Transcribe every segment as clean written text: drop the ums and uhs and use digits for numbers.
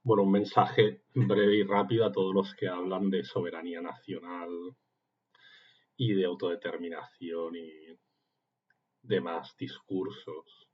Bueno, un mensaje breve y rápido a todos los que hablan de soberanía nacional y de autodeterminación y demás discursos.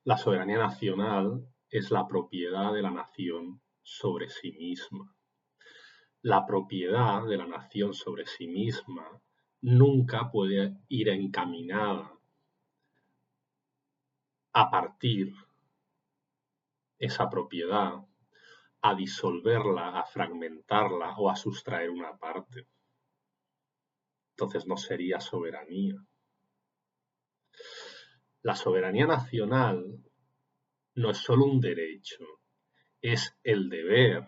La soberanía nacional es la propiedad de la nación sobre sí misma. La propiedad de la nación sobre sí misma nunca puede ir encaminada a partir esa propiedad, a disolverla, a fragmentarla o a sustraer una parte. Entonces no sería soberanía. La soberanía nacional no es solo un derecho, es el deber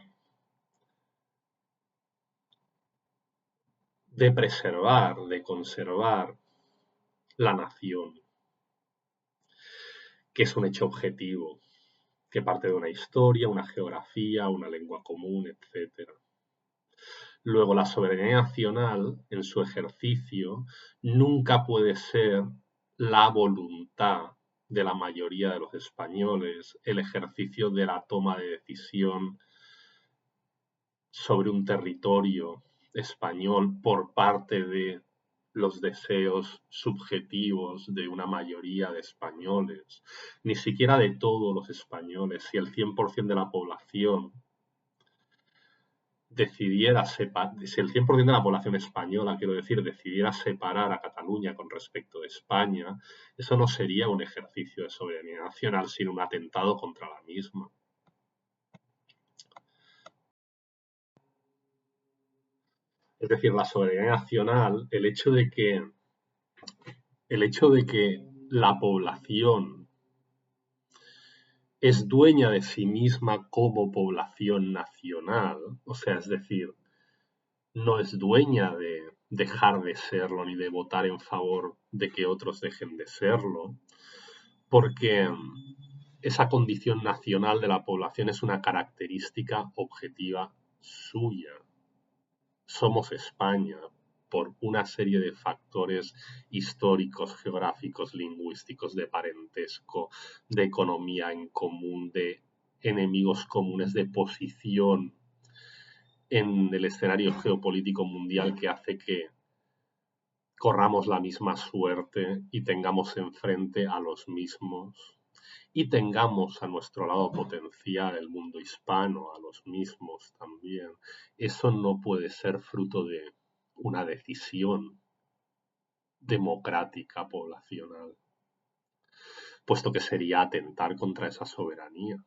de preservar, de conservar la nación, que es un hecho objetivo, que parte de una historia, una geografía, una lengua común, etc. Luego, la soberanía nacional, en su ejercicio, nunca puede ser la voluntad de la mayoría de los españoles, el ejercicio de la toma de decisión sobre un territorio español por parte de los deseos subjetivos de una mayoría de españoles, ni siquiera de todos los españoles. Si el 100% de la población decidiera si el 100% de la población española, quiero decir, decidiera separar a Cataluña con respecto de España, eso no sería un ejercicio de soberanía nacional, sino un atentado contra la misma. Es decir, la soberanía nacional, el hecho de que la población es dueña de sí misma como población nacional, o sea, es decir, no es dueña de dejar de serlo ni de votar en favor de que otros dejen de serlo, porque esa condición nacional de la población es una característica objetiva suya. Somos España por una serie de factores históricos, geográficos, lingüísticos, de parentesco, de economía en común, de enemigos comunes, de posición en el escenario geopolítico mundial que hace que corramos la misma suerte y tengamos enfrente a los mismos y tengamos a nuestro lado potencial el mundo hispano, a los mismos también. Eso no puede ser fruto de una decisión democrática poblacional, puesto que sería atentar contra esa soberanía.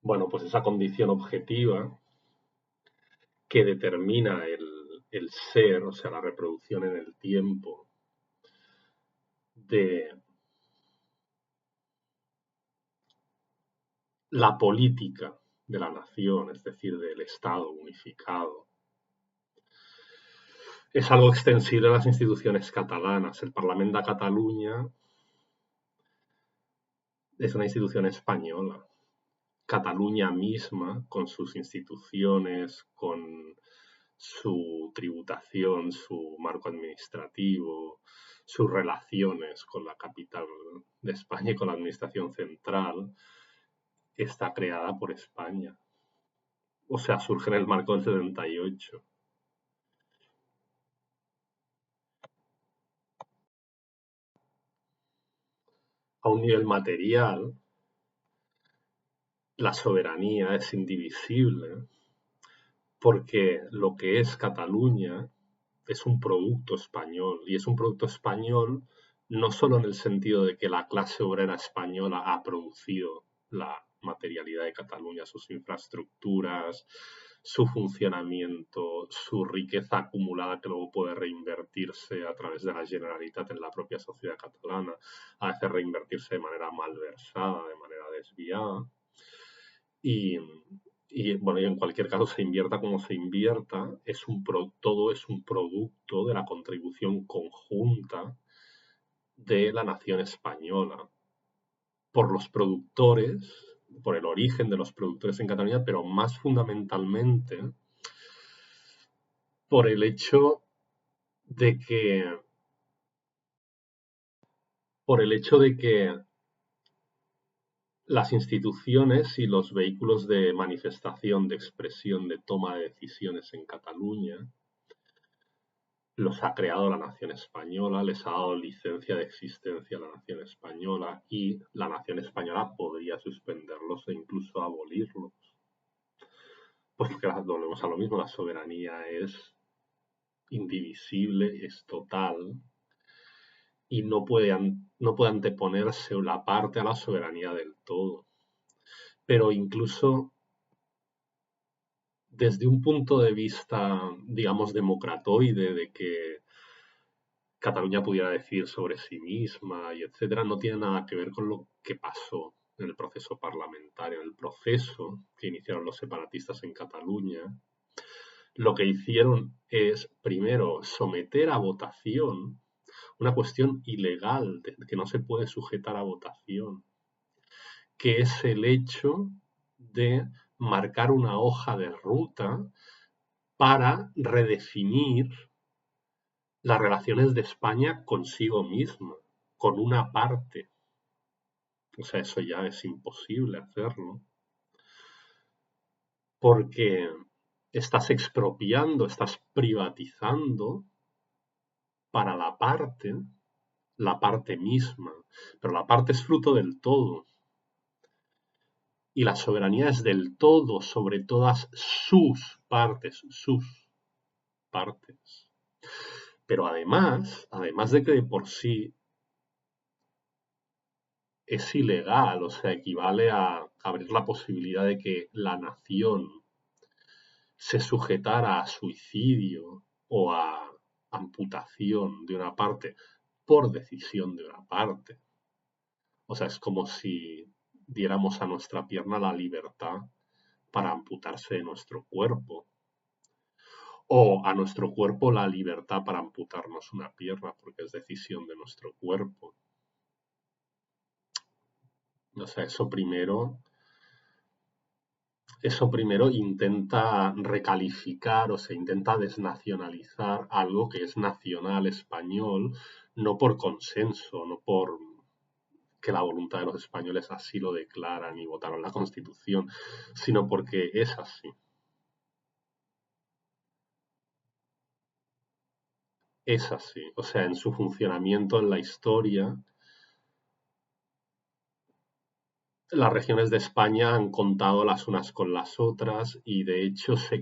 Bueno, pues esa condición objetiva que determina el ser, o sea, la reproducción en el tiempo de la política de la nación, es decir, del Estado unificado, es algo extensible a las instituciones catalanas. El Parlament de Cataluña es una institución española. Cataluña misma, con sus instituciones, con su tributación, su marco administrativo, sus relaciones con la capital de España y con la administración central, está creada por España. O sea, surge en el marco del 78. A un nivel material, la soberanía es indivisible porque lo que es Cataluña es un producto español y es un producto español no solo en el sentido de que la clase obrera española ha producido la materialidad de Cataluña, sus infraestructuras, su funcionamiento, su riqueza acumulada que luego puede reinvertirse a través de la Generalitat en la propia sociedad catalana, a veces reinvertirse de manera malversada, de manera desviada. Y, bueno, y en cualquier caso se invierta como se invierta, todo es un producto de la contribución conjunta de la nación española por los productores, por el origen de los productores en Cataluña, pero más fundamentalmente por el hecho de que, por el hecho de que las instituciones y los vehículos de manifestación, de expresión, de toma de decisiones en Cataluña los ha creado la nación española, les ha dado licencia de existencia a la nación española y la nación española podría suspenderlos e incluso abolirlos. Pues porque volvemos a lo mismo, la soberanía es indivisible, es total y no puede anteponerse la parte a la soberanía del todo. Pero incluso desde un punto de vista, digamos, democratoide, de que Cataluña pudiera decidir sobre sí misma y etcétera, no tiene nada que ver con lo que pasó en el proceso parlamentario, en el proceso que iniciaron los separatistas en Cataluña. Lo que hicieron es, primero, someter a votación una cuestión ilegal que no se puede sujetar a votación, que es el hecho de marcar una hoja de ruta para redefinir las relaciones de España consigo misma, con una parte. O sea, eso ya es imposible hacerlo, porque estás expropiando, estás privatizando para la parte misma, pero la parte es fruto del todo. Y la soberanía es del todo sobre todas sus partes, Pero además de que de por sí es ilegal, o sea, equivale a abrir la posibilidad de que la nación se sujetara a suicidio o a amputación de una parte por decisión de una parte. O sea, es como si diéramos a nuestra pierna la libertad para amputarse de nuestro cuerpo. O a nuestro cuerpo la libertad para amputarnos una pierna, porque es decisión de nuestro cuerpo. O sea, eso primero intenta recalificar, o sea, intenta desnacionalizar algo que es nacional español, no por consenso, no por que la voluntad de los españoles así lo declaran y votaron la Constitución, sino porque es así. Es así. O sea, en su funcionamiento en la historia, las regiones de España han contado las unas con las otras y de hecho se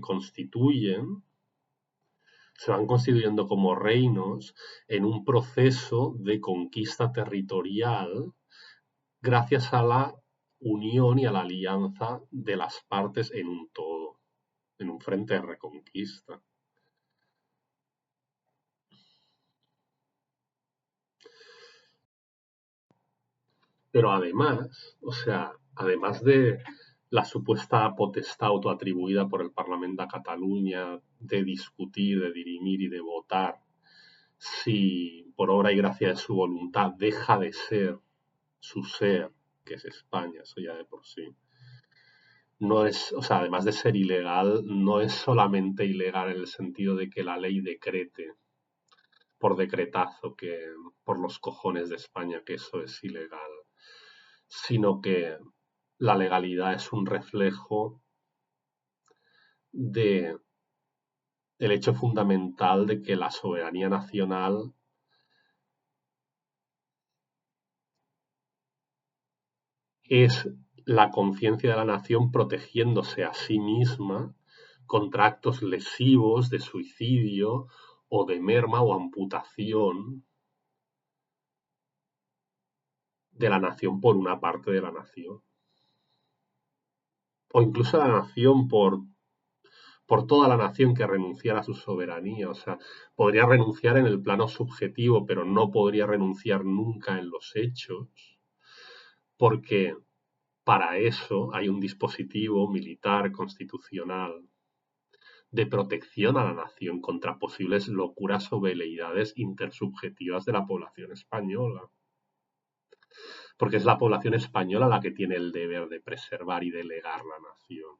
van constituyendo como reinos en un proceso de conquista territorial gracias a la unión y a la alianza de las partes en un todo, en un frente de reconquista. Pero además, o sea, además de la supuesta potestad autoatribuida por el Parlamento de Cataluña de discutir, de dirimir y de votar si por obra y gracia de su voluntad deja de ser su ser, que es España, eso ya de por sí. No es, o sea, además de ser ilegal, no es solamente ilegal en el sentido de que la ley decrete por decretazo que por los cojones de España que eso es ilegal, sino que la legalidad es un reflejo de el hecho fundamental de que la soberanía nacional es la conciencia de la nación protegiéndose a sí misma contra actos lesivos de suicidio o de merma o amputación de la nación por una parte de la nación. O incluso la nación por toda la nación que renunciara a su soberanía. O sea, podría renunciar en el plano subjetivo, pero no podría renunciar nunca en los hechos, porque para eso hay un dispositivo militar constitucional de protección a la nación contra posibles locuras o veleidades intersubjetivas de la población española. Porque es la población española la que tiene el deber de preservar y delegar la nación.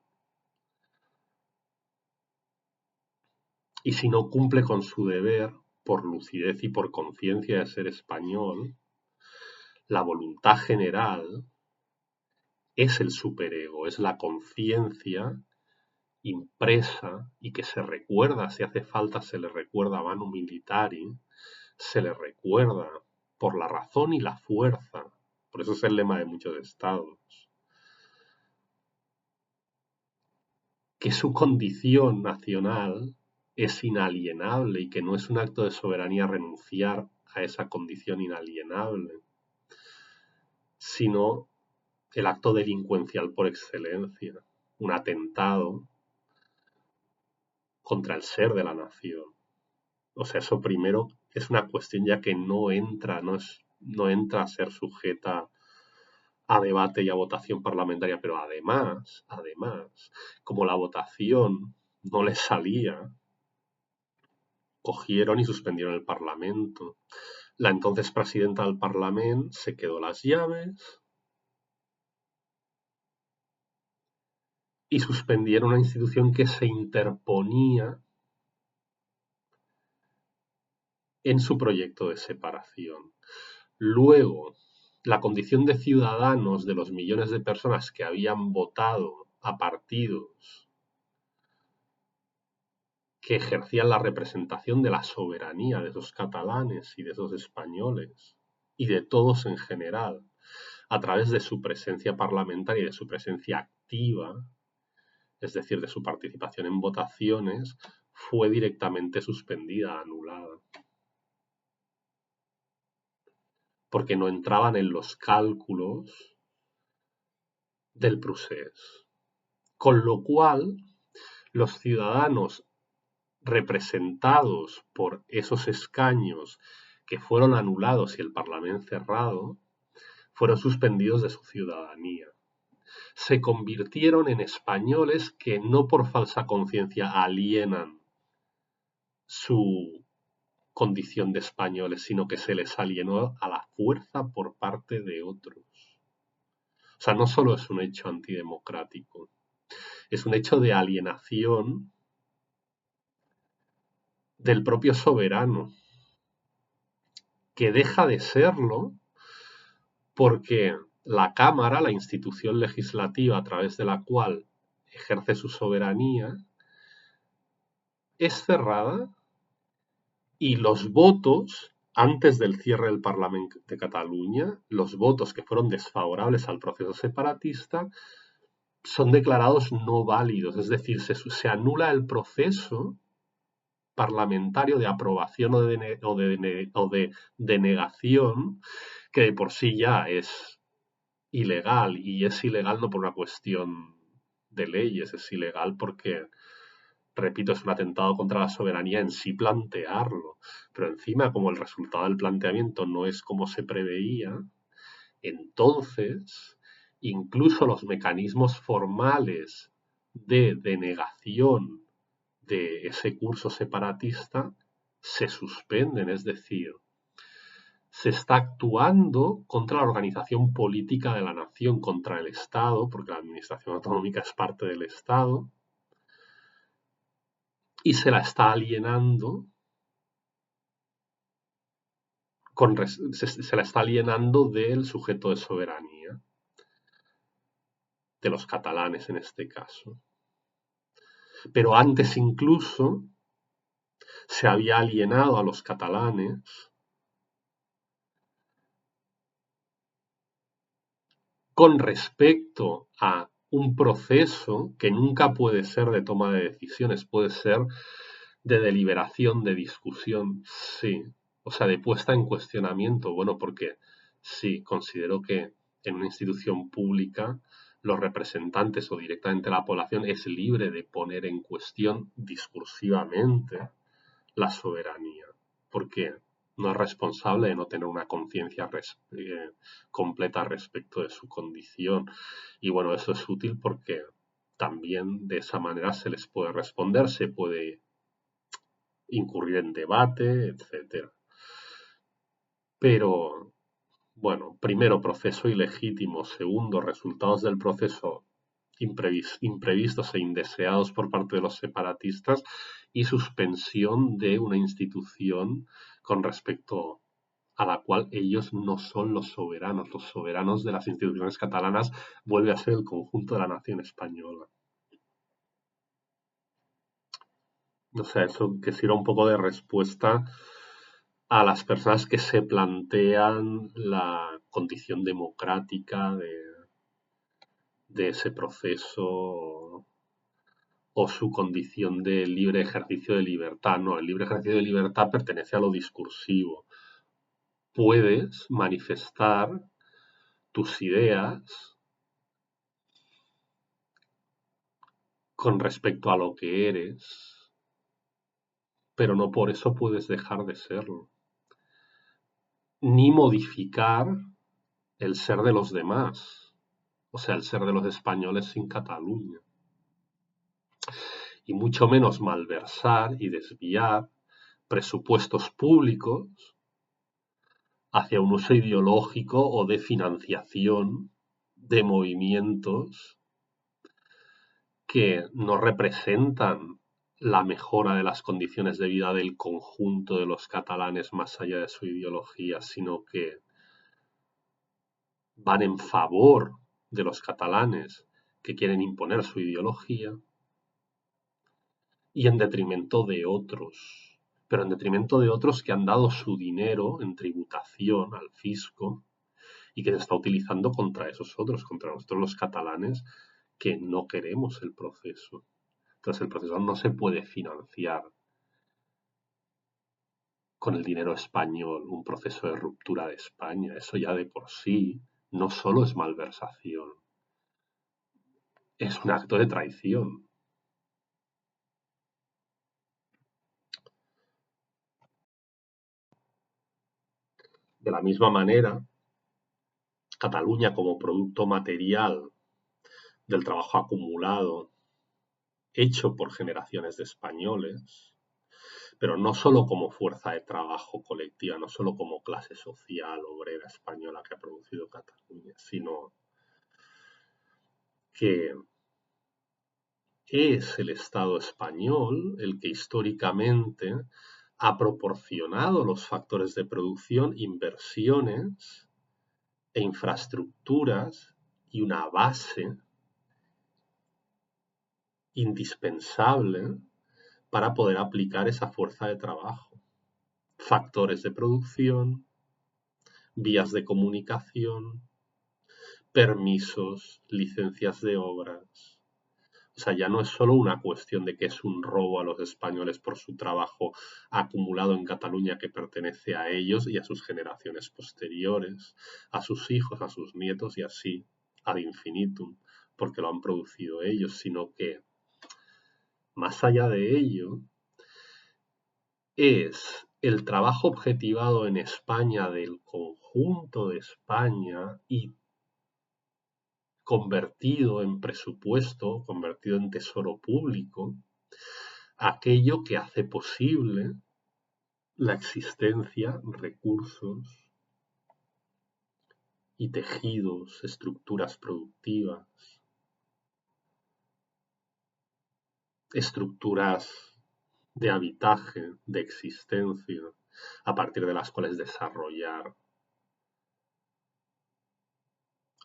Y si no cumple con su deber, por lucidez y por conciencia de ser español, la voluntad general es el superego, es la conciencia impresa y que se recuerda, si hace falta, se le recuerda a Manu Militari, se le recuerda por la razón y la fuerza. Por eso es el lema de muchos estados. Que su condición nacional es inalienable y que no es un acto de soberanía renunciar a esa condición inalienable, sino el acto delincuencial por excelencia, un atentado contra el ser de la nación. O sea, eso primero es una cuestión ya que no entra a ser sujeta a debate y a votación parlamentaria, pero además, como la votación no les salía, cogieron y suspendieron el Parlamento. La entonces presidenta del Parlamento se quedó las llaves y suspendieron una institución que se interponía en su proyecto de separación. Luego, la condición de ciudadanos de los millones de personas que habían votado a partidos que ejercían la representación de la soberanía de esos catalanes y de esos españoles y de todos en general, a través de su presencia parlamentaria y de su presencia activa, es decir, de su participación en votaciones, fue directamente suspendida, anulada, porque no entraban en los cálculos del procés. Con lo cual, los ciudadanos representados por esos escaños que fueron anulados y el Parlamento cerrado, fueron suspendidos de su ciudadanía. Se convirtieron en españoles que no por falsa conciencia alienan su condición de españoles, sino que se les alienó a la fuerza por parte de otros. O sea, no solo es un hecho antidemocrático, es un hecho de alienación del propio soberano, que deja de serlo porque la Cámara, la institución legislativa a través de la cual ejerce su soberanía, es cerrada y los votos, antes del cierre del Parlamento de Cataluña, los votos que fueron desfavorables al proceso separatista, son declarados no válidos, es decir, se anula el proceso parlamentario de aprobación o de denegación, que de por sí ya es ilegal, y es ilegal no por una cuestión de leyes, es ilegal porque, repito, es un atentado contra la soberanía en sí plantearlo, pero encima como el resultado del planteamiento no es como se preveía, entonces incluso los mecanismos formales de denegación de ese curso separatista se suspenden, es decir, se está actuando contra la organización política de la nación, contra el Estado, porque la administración autonómica es parte del Estado, y se la está alienando, se la está alienando del sujeto de soberanía, de los catalanes en este caso. Pero antes incluso se había alienado a los catalanes con respecto a un proceso que nunca puede ser de toma de decisiones, puede ser de deliberación, de discusión, sí. O sea, de puesta en cuestionamiento, bueno, porque sí, considero que en una institución pública los representantes o directamente la población es libre de poner en cuestión discursivamente la soberanía, porque no es responsable de no tener una conciencia completa respecto de su condición. Y bueno, eso es útil porque también de esa manera se les puede responder, se puede incurrir en debate, etcétera. Pero, bueno, primero, proceso ilegítimo. Segundo, resultados del proceso imprevistos e indeseados por parte de los separatistas y suspensión de una institución con respecto a la cual ellos no son los soberanos. Los soberanos de las instituciones catalanas vuelve a ser el conjunto de la nación española. O sea, eso que sirva un poco de respuesta a las personas que se plantean la condición democrática de ese proceso o su condición de libre ejercicio de libertad. No, el libre ejercicio de libertad pertenece a lo discursivo. Puedes manifestar tus ideas con respecto a lo que eres, pero no por eso puedes dejar de serlo, ni modificar el ser de los demás, o sea, el ser de los españoles sin Cataluña, y mucho menos malversar y desviar presupuestos públicos hacia un uso ideológico o de financiación de movimientos que no representan la mejora de las condiciones de vida del conjunto de los catalanes más allá de su ideología, sino que van en favor de los catalanes que quieren imponer su ideología y en detrimento de otros, pero en detrimento de otros que han dado su dinero en tributación al fisco y que se está utilizando contra esos otros, contra nosotros los catalanes que no queremos el proceso. Entonces el proceso no se puede financiar con el dinero español, un proceso de ruptura de España. Eso ya de por sí no solo es malversación, es un acto de traición. De la misma manera, Cataluña como producto material del trabajo acumulado hecho por generaciones de españoles, pero no solo como fuerza de trabajo colectiva, no solo como clase social obrera española que ha producido Cataluña, sino que es el Estado español el que históricamente ha proporcionado los factores de producción, inversiones e infraestructuras y una base indispensable para poder aplicar esa fuerza de trabajo. Factores de producción, vías de comunicación, permisos, licencias de obras. O sea, ya no es solo una cuestión de que es un robo a los españoles por su trabajo acumulado en Cataluña que pertenece a ellos y a sus generaciones posteriores, a sus hijos, a sus nietos y así ad infinitum, porque lo han producido ellos, sino que más allá de ello, es el trabajo objetivado en España del conjunto de España y convertido en presupuesto, convertido en tesoro público, aquello que hace posible la existencia, recursos y tejidos, estructuras productivas, estructuras de habitaje, de existencia, a partir de las cuales desarrollar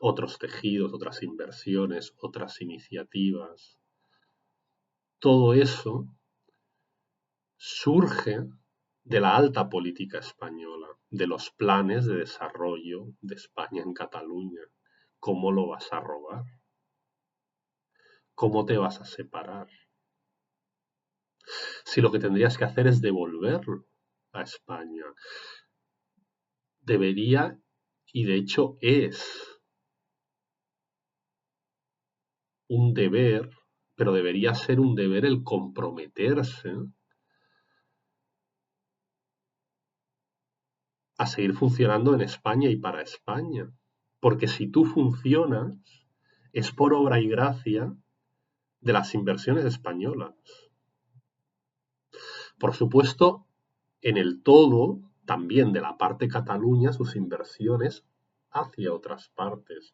otros tejidos, otras inversiones, otras iniciativas. Todo eso surge de la alta política española, de los planes de desarrollo de España en Cataluña. ¿Cómo lo vas a robar? ¿Cómo te vas a separar? Si lo que tendrías que hacer es devolverlo a España. Debería, y de hecho es un deber, pero debería ser un deber el comprometerse a seguir funcionando en España y para España. Porque si tú funcionas, es por obra y gracia de las inversiones españolas. Por supuesto, en el todo, también de la parte Cataluña, sus inversiones hacia otras partes,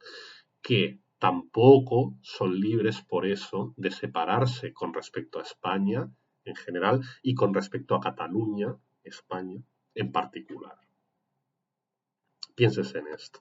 que tampoco son libres por eso de separarse con respecto a España en general y con respecto a Cataluña, España, en particular. pienses en esto.